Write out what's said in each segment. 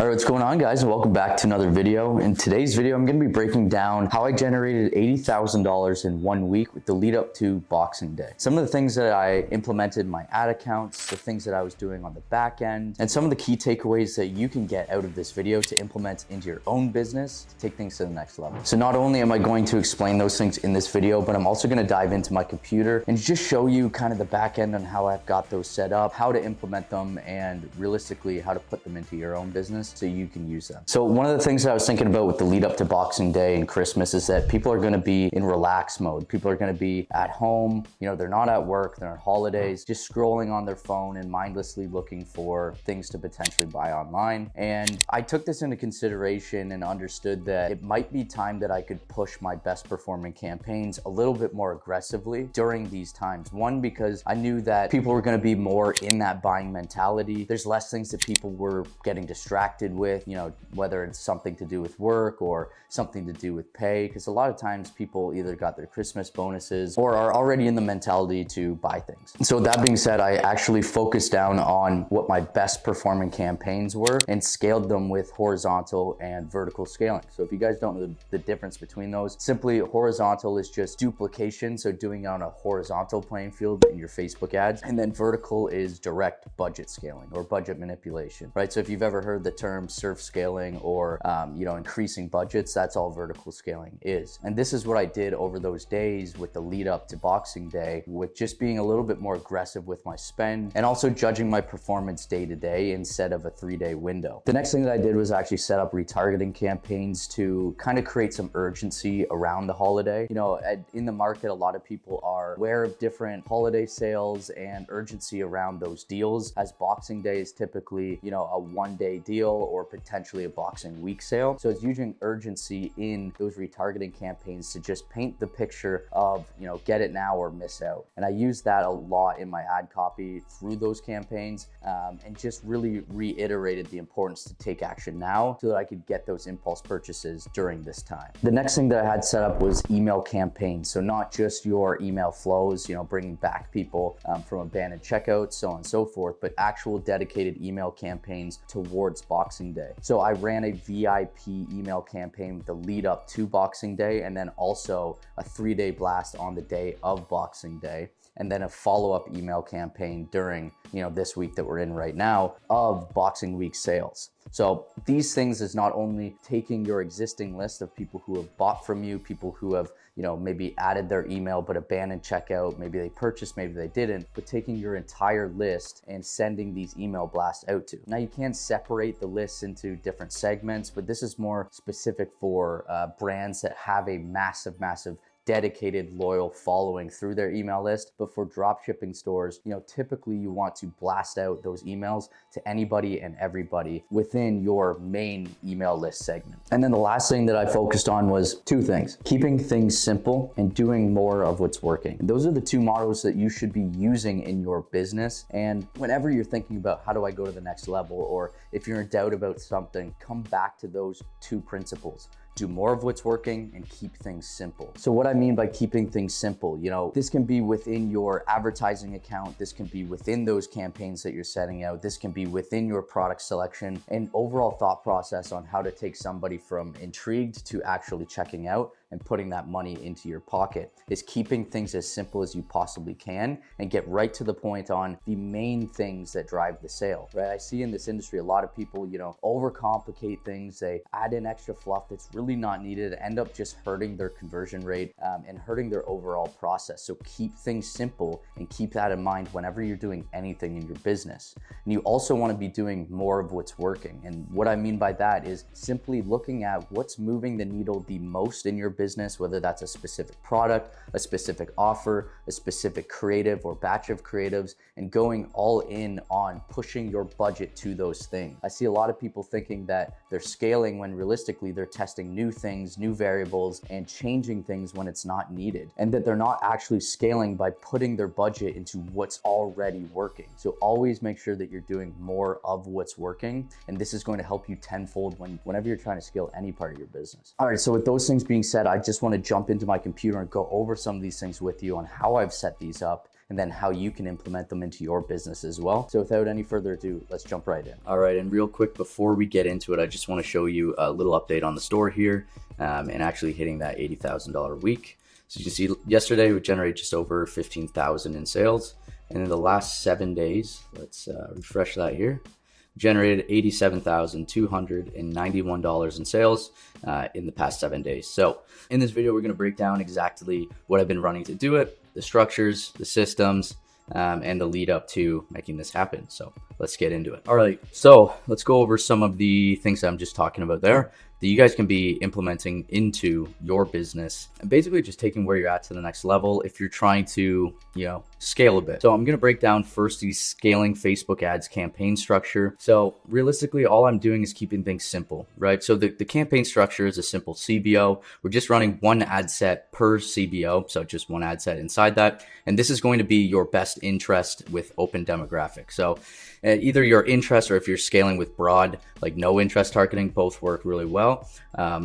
All right, what's going on, guys, and welcome back to another video. In today's video, I'm going to be breaking down how I generated $80,000 in 1 week with the lead up to Boxing Day. Some of the things that I implemented in my ad accounts, the things that I was doing on the back end, and some of the key takeaways that you can get out of this video to implement into your own business to take things to the next level. So not only am I going to explain those things in this video, but I'm also going to dive into my computer and just show you kind of the back end on how I've got those set up, how to implement them, and realistically how to put them into your own business so you can use them. So one of the things that I was thinking about with the lead up to Boxing Day and Christmas is that people are going to be in relax mode. People are going to be at home, they're not at work, they're on holidays, just scrolling on their phone and mindlessly looking for things to potentially buy online. And I took this into consideration and understood that it might be time that I could push my best performing campaigns a little bit more aggressively during these times. One, because I knew that people were going to be more in that buying mentality. There's less things that people were getting distracted with, whether it's something to do with work or something to do with pay, because a lot of times people either got their Christmas bonuses or are already in the mentality to buy things. So that being said, I actually focused down on what my best performing campaigns were and scaled them with horizontal and vertical scaling. So if you guys don't know the difference between those, simply horizontal is just duplication, so doing it on a horizontal playing field in your Facebook ads, and then vertical is direct budget scaling or budget manipulation, right? So if you've ever heard the term surf scaling or increasing budgets, that's all vertical scaling is. And this is what I did over those days with the lead up to Boxing Day, with just being a little bit more aggressive with my spend and also judging my performance day to day instead of a 3-day window. The next thing that I did was actually set up retargeting campaigns to kind of create some urgency around the holiday. In the market, a lot of people are aware of different holiday sales and urgency around those deals, as Boxing Day is typically, a 1-day deal or potentially a Boxing Week sale. So it's using urgency in those retargeting campaigns to just paint the picture of, get it now or miss out. And I use that a lot in my ad copy through those campaigns, and just really reiterated the importance to take action now so that I could get those impulse purchases during this time. The next thing that I had set up was email campaigns. So not just your email flows, bringing back people from abandoned checkouts, so on and so forth, but actual dedicated email campaigns towards Boxing Day. So I ran a VIP email campaign with the lead up to Boxing Day, and then also a 3-day blast on the day of Boxing Day, and then a follow-up email campaign during, this week that we're in right now of Boxing Week sales. So these things is not only taking your existing list of people who have bought from you, people who have, maybe added their email but abandoned checkout, maybe they purchased, maybe they didn't, but taking your entire list and sending these email blasts out to. Now you can separate the lists into different segments, but this is more specific for brands that have a massive dedicated loyal following through their email list. But for dropshipping stores, typically you want to blast out those emails to anybody and everybody within your main email list segment. And then the last thing that I focused on was 2 things: keeping things simple and doing more of what's working. And those are the 2 mottos that you should be using in your business. And whenever you're thinking about how do I go to the next level, or if you're in doubt about something, come back to those 2 principles. Do more of what's working and keep things simple. So what I mean by keeping things simple, this can be within your advertising account, this can be within those campaigns that you're setting out, this can be within your product selection and overall thought process on how to take somebody from intrigued to actually checking out and putting that money into your pocket. Is keeping things as simple as you possibly can and get right to the point on the main things that drive the sale, right? I see in this industry a lot of people, overcomplicate things. They add in extra fluff that's really not needed, end up just hurting their conversion rate and hurting their overall process. So keep things simple and keep that in mind whenever you're doing anything in your business. And you also want to be doing more of what's working. And what I mean by that is simply looking at what's moving the needle the most in your business, whether that's a specific product, a specific offer, a specific creative or batch of creatives, and going all in on pushing your budget to those things. I see a lot of people thinking that they're scaling when realistically they're testing new things, new variables, and changing things when it's not needed, and that they're not actually scaling by putting their budget into what's already working. So always make sure that you're doing more of what's working, and this is going to help you tenfold whenever you're trying to scale any part of your business. All right, so with those things being said, I just want to jump into my computer and go over some of these things with you on how I've set these up and then how you can implement them into your business as well. So without any further ado, let's jump right in. All right, and real quick before we get into it, I just want to show you a little update on the store here and actually hitting that $80,000 a week. So you can see yesterday we generated just over 15,000 in sales, and in the last 7 days, let's refresh that here, generated $87,291 in sales in the past 7 days. So in this video, we're going to break down exactly what I've been running to do it, the structures, the systems, and the lead up to making this happen. So let's get into it. All right, so let's go over some of the things that I'm just talking about there that you guys can be implementing into your business and basically just taking where you're at to the next level if you're trying to, scale a bit. So I'm going to break down first the scaling Facebook ads campaign structure. So realistically, all I'm doing is keeping things simple, right? So the campaign structure is a simple CBO. We're just running one ad set per CBO. So just one ad set inside that. And this is going to be your best interest with open demographic. So either your interest or if you're scaling with broad, like no interest targeting, both work really well.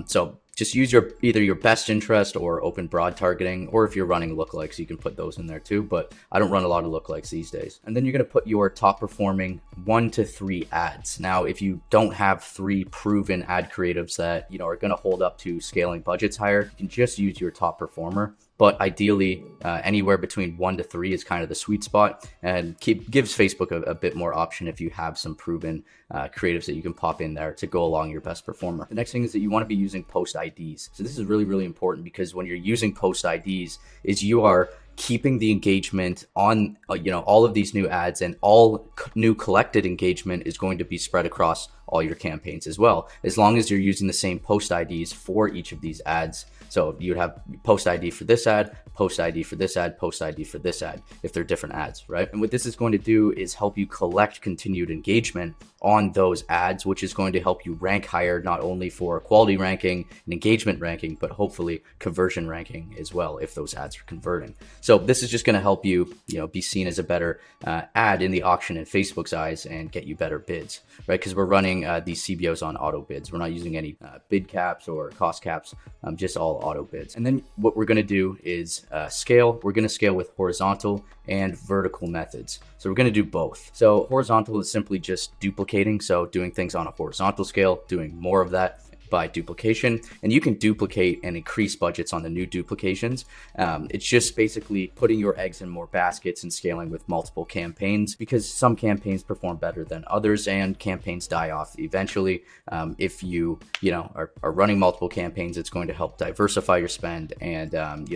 So just use either your best interest or open broad targeting, or if you're running lookalikes, you can put those in there too, but I don't run a lot of lookalikes these days. And then you're going to put your top performing 1 to 3 ads. Now, if you don't have 3 proven ad creatives that, are going to hold up to scaling budgets higher, you can just use your top performer. But ideally, anywhere between 1 to 3 is kind of the sweet spot, and gives Facebook a bit more option if you have some proven creatives that you can pop in there to go along your best performer. The next thing is that you want to be using post IDs. So this is really, really important because when you're using post IDs, is you are keeping the engagement on all of these new ads, and all new collected engagement is going to be spread across all your campaigns as well, as long as you're using the same post IDs for each of these ads. So you'd have post ID for this ad, post ID for this ad, post ID for this ad, if they're different ads, right? And what this is going to do is help you collect continued engagement on those ads, which is going to help you rank higher, not only for quality ranking and engagement ranking, but hopefully conversion ranking as well, if those ads are converting. So this is just going to help you, be seen as a better ad in the auction in Facebook's eyes and get you better bids, right? Because we're running these CBOs on auto bids. We're not using any bid caps or cost caps, just all auto bids. And then what we're going to do is scale. We're going to scale with horizontal and vertical methods. So we're going to do both. So horizontal is simply just duplicating. So doing things on a horizontal scale, doing more of that by duplication, and you can duplicate and increase budgets on the new duplications. It's just basically putting your eggs in more baskets and scaling with multiple campaigns, because some campaigns perform better than others and campaigns die off eventually. If you are running multiple campaigns, it's going to help diversify your spend and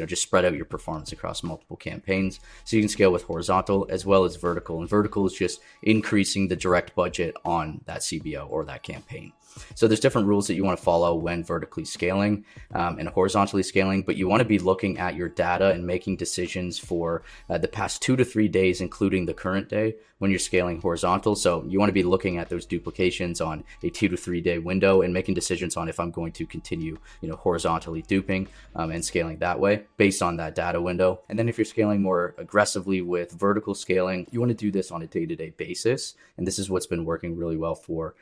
just spread out your performance across multiple campaigns. So you can scale with horizontal as well as vertical, and vertical is just increasing the direct budget on that CBO or that campaign. So there's different rules that you want to follow when vertically scaling and horizontally scaling, but you want to be looking at your data and making decisions for the past 2 to 3 days, including the current day when you're scaling horizontal. So you want to be looking at those duplications on a 2 to 3 day window and making decisions on if I'm going to continue, horizontally duping and scaling that way based on that data window. And then if you're scaling more aggressively with vertical scaling, you want to do this on a day-to-day basis. And this is what's been working really well for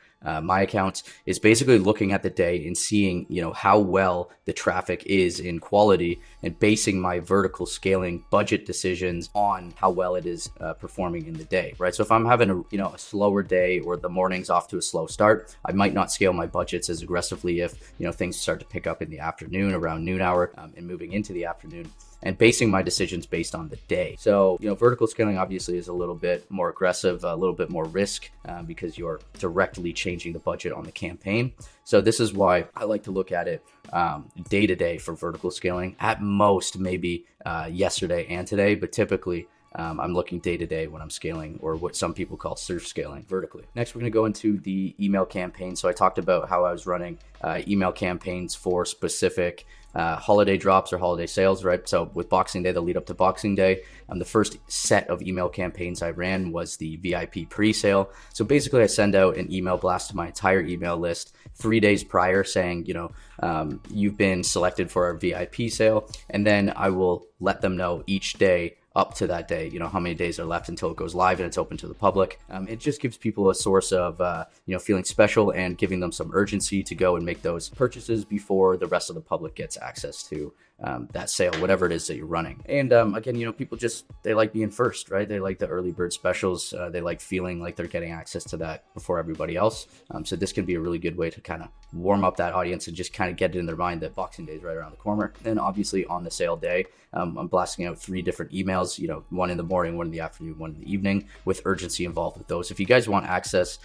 my accounts, is basically looking at the day and seeing, how well the traffic is in quality, and basing my vertical scaling budget decisions on how well it is performing in the day, right? So if I'm having a slower day, or the morning's off to a slow start, I might not scale my budgets as aggressively if, things start to pick up in the afternoon, around noon hour, and moving into the afternoon, and basing my decisions based on the day. So, vertical scaling obviously is a little bit more aggressive, a little bit more risk because you're directly changing the budget on the campaign. So this is why I like to look at it day to day for vertical scaling. At most, maybe yesterday and today, but typically I'm looking day to day when I'm scaling, or what some people call surf scaling vertically. Next, we're going to go into the email campaign. So I talked about how I was running email campaigns for specific holiday drops or holiday sales, right? So with Boxing Day, the lead up to Boxing Day, the first set of email campaigns I ran was the VIP pre-sale. So basically I send out an email blast to my entire email list 3 days prior saying, you've been selected for our VIP sale. And then I will let them know each day up to that day, how many days are left until it goes live and it's open to the public. It just gives people a source of, feeling special and giving them some urgency to go and make those purchases before the rest of the public gets access to that sale, whatever it is that you're running. And again, people they like being first, right? They like the early bird specials. They like feeling like they're getting access to that before everybody else. So this can be a really good way to kind of warm up that audience and just kind of get it in their mind that Boxing Day is right around the corner. Then obviously on the sale day, I'm blasting out 3 different emails, one in the morning, one in the afternoon, one in the evening, with urgency involved with those. If you guys want access,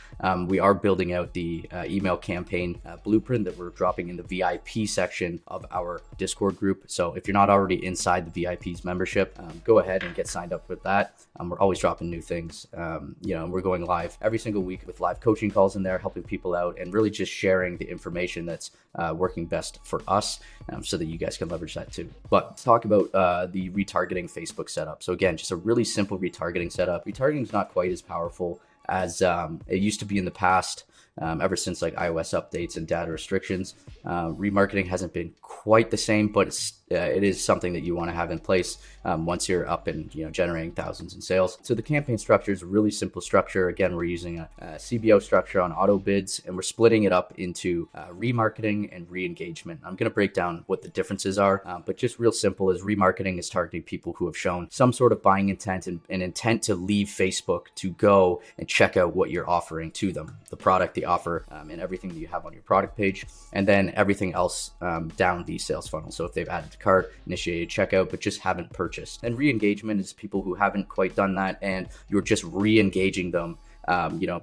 we are building out the email campaign blueprint that we're dropping in the VIP section of our Discord group. So if you're not already inside the VIP's membership, go ahead and get signed up with that. We're always dropping new things. We're going live every single week with live coaching calls in there, helping people out and really just sharing the information that's working best for us, so that you guys can leverage that too. But let's talk about the retargeting Facebook setup. So again, just a really simple retargeting setup. Retargeting is not quite as powerful as it used to be in the past. Ever since like iOS updates and data restrictions, remarketing hasn't been quite the same, but it is something that you want to have in place once you're up and generating thousands in sales. So the campaign structure is a really simple structure. Again, we're using a CBO structure on auto bids, and we're splitting it up into remarketing and re-engagement. I'm going to break down what the differences are, but just real simple is remarketing is targeting people who have shown some sort of buying intent and an intent to leave Facebook to go and check out what you're offering to them, the product, the offer, and everything that you have on your product page, and then everything else down the sales funnel. So if they've added to cart, initiated checkout, but just haven't purchased. And re-engagement is people who haven't quite done that, and you're just re-engaging them,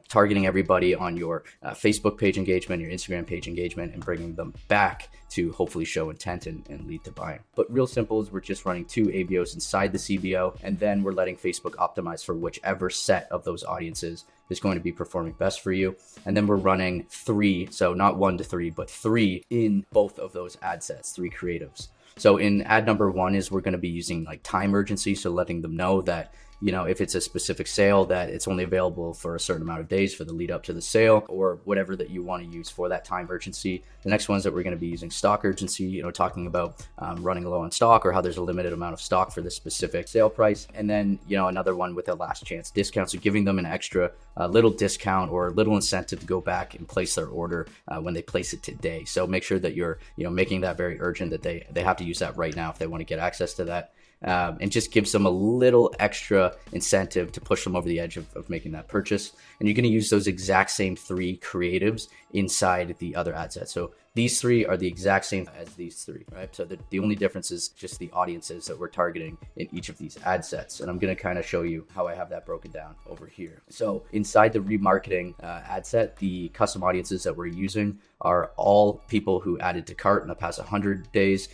targeting everybody on your Facebook page engagement, your Instagram page engagement, and bringing them back to hopefully show intent and lead to buying. But real simple is we're just running 2 ABOs inside the CBO, and then we're letting Facebook optimize for whichever set of those audiences is going to be performing best for you. And then we're running 3, so not 1 to 3, but 3 in both of those ad sets, 3 creatives. So in ad number 1 is we're going to be using like time urgency, so letting them know that if it's a specific sale, that it's only available for a certain amount of days for the lead up to the sale, or whatever that you want to use for that time urgency. The next ones that we're going to be using stock urgency, talking about running low on stock, or how there's a limited amount of stock for this specific sale price. And then, another one with a last chance discount. So giving them an extra little discount or little incentive to go back and place their order when they place it today. So make sure that you're, making that very urgent, that they have to use that right now if they want to get access to that. And just gives them a little extra incentive to push them over the edge of making that purchase. And you're going to use those exact same 3 creatives inside the other ad set. So these 3 are the exact same as these 3, right? So the only difference is just the audiences that we're targeting in each of these ad sets. And I'm going to kind of show you how I have that broken down over here. So inside the remarketing ad set, the custom audiences that we're using are all people who added to cart in the past 100 days,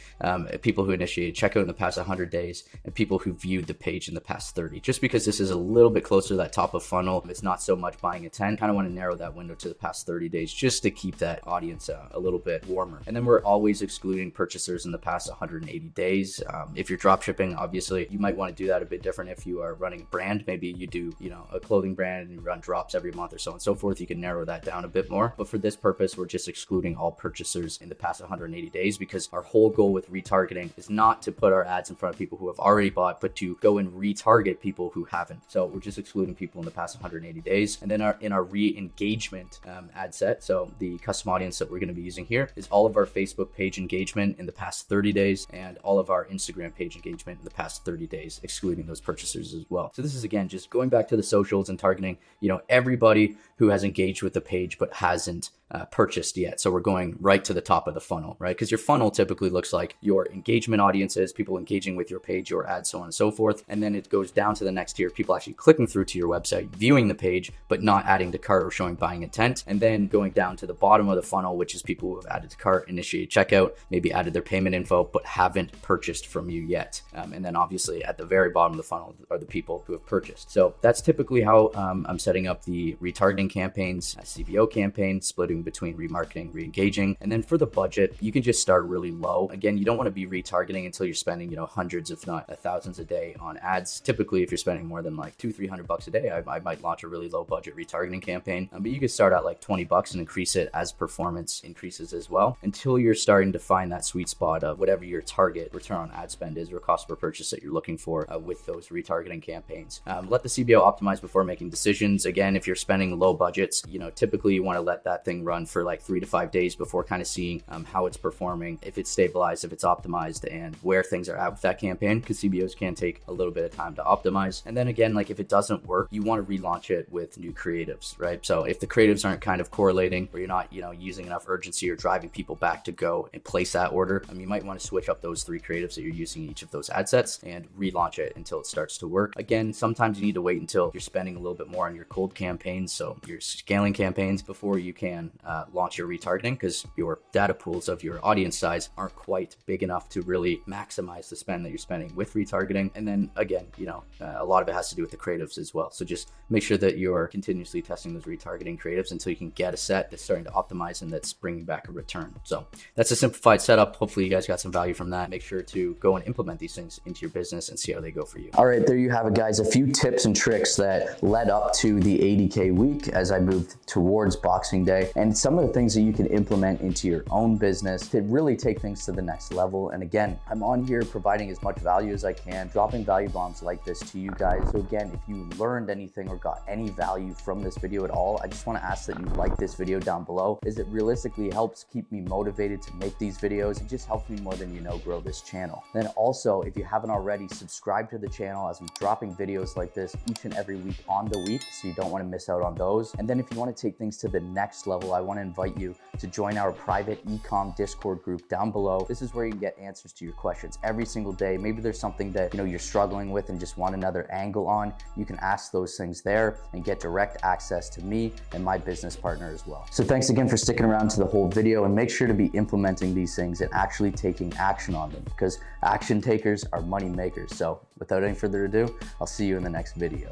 people who initiated checkout in the past 100 days, and people who viewed the page in the past 30. Just because this is a little bit closer to that top of funnel, it's not so much buying intent, kind of want to narrow that window to the past 30 days just to keep that audience a little bit warmer. And then we're always excluding purchasers in the past 180 days. If you're dropshipping, obviously you might want to do that a bit different. If you are running a brand, maybe you do, a clothing brand and you run drops every month or so on and so forth, you can narrow that down a bit more. But for this purpose, we're just excluding all purchasers in the past 180 days, because our whole goal with retargeting is not to put our ads in front of people who have already bought, but to go and retarget people who haven't. So we're just excluding people in the past 180 days. And then in our re-engagement ad set, so the custom audience that we're going to be using here is all of our Facebook page engagement in the past 30 days and all of our Instagram page engagement in the past 30 days, excluding those purchasers as well. So this is, again, just going back to the socials and targeting, everybody who has engaged with the page but hasn't purchased yet. So we're going right to the top of the funnel, right? Because your funnel typically looks like your engagement audiences, people engaging with your page, your ads, so on and so forth. And then it goes down to the next tier, people actually clicking through to your website, viewing the page, but not adding to cart or showing buying intent. And then going down to the bottom of the funnel, which is people who have added to cart, initiated checkout, maybe added their payment info, but haven't purchased from you yet. And then obviously at the very bottom of the funnel are the people who have purchased. So that's typically how I'm setting up the retargeting campaigns, CBO campaign, splitting between remarketing, re-engaging. And then for the budget, you can just start really low. Again, you don't want to be retargeting until you're spending, hundreds, if not thousands a day on ads. Typically, if you're spending more than like $200-300 a day, I might launch a really low budget retargeting campaign. But you can start at like $20 and increase it as performance increases as well, until you're starting to find that sweet spot of whatever your target return on ad spend is or cost per purchase that you're looking for with those retargeting campaigns. Let the CBO optimize before making decisions. Again, if you're spending low budgets, typically you want to let that thing testing run for like 3 to 5 days before kind of seeing how it's performing, if it's stabilized, if it's optimized, and where things are at with that campaign, because CBOs can take a little bit of time to optimize. And then again, like if it doesn't work, you want to relaunch it with new creatives, right? So if the creatives aren't kind of correlating, or you're not, using enough urgency or driving people back to go and place that order, you might want to switch up those 3 creatives that you're using in each of those ad sets and relaunch it until it starts to work. Again, sometimes you need to wait until you're spending a little bit more on your cold campaigns, so your scaling campaigns, before you can launch your retargeting, because your data pools of your audience size aren't quite big enough to really maximize the spend that you're spending with retargeting. And then again, a lot of it has to do with the creatives as well. So just make sure that you're continuously testing those retargeting creatives until you can get a set that's starting to optimize and that's bringing back a return. So that's a simplified setup. Hopefully you guys got some value from that. Make sure to go and implement these things into your business and see how they go for you. All right, there you have it, guys. A few tips and tricks that led up to the 80K week as I moved towards Boxing Day, and some of the things that you can implement into your own business to really take things to the next level. And again, I'm on here providing as much value as I can, dropping value bombs like this to you guys. So again, if you learned anything or got any value from this video at all, I just want to ask that you like this video down below, as it realistically helps keep me motivated to make these videos. It just helps me more than grow this channel. Then also, if you haven't already, subscribe to the channel, as I'm dropping videos like this each and every week on the week, so you don't want to miss out on those. And then if you want to take things to the next level, I want to invite you to join our private e-com Discord group down below. This is where you can get answers to your questions every single day. Maybe there's something that you're struggling with and just want another angle on. You can ask those things there and get direct access to me and my business partner as well. So thanks again for sticking around to the whole video, and make sure to be implementing these things and actually taking action on them, because action takers are money makers. So without any further ado, I'll see you in the next video.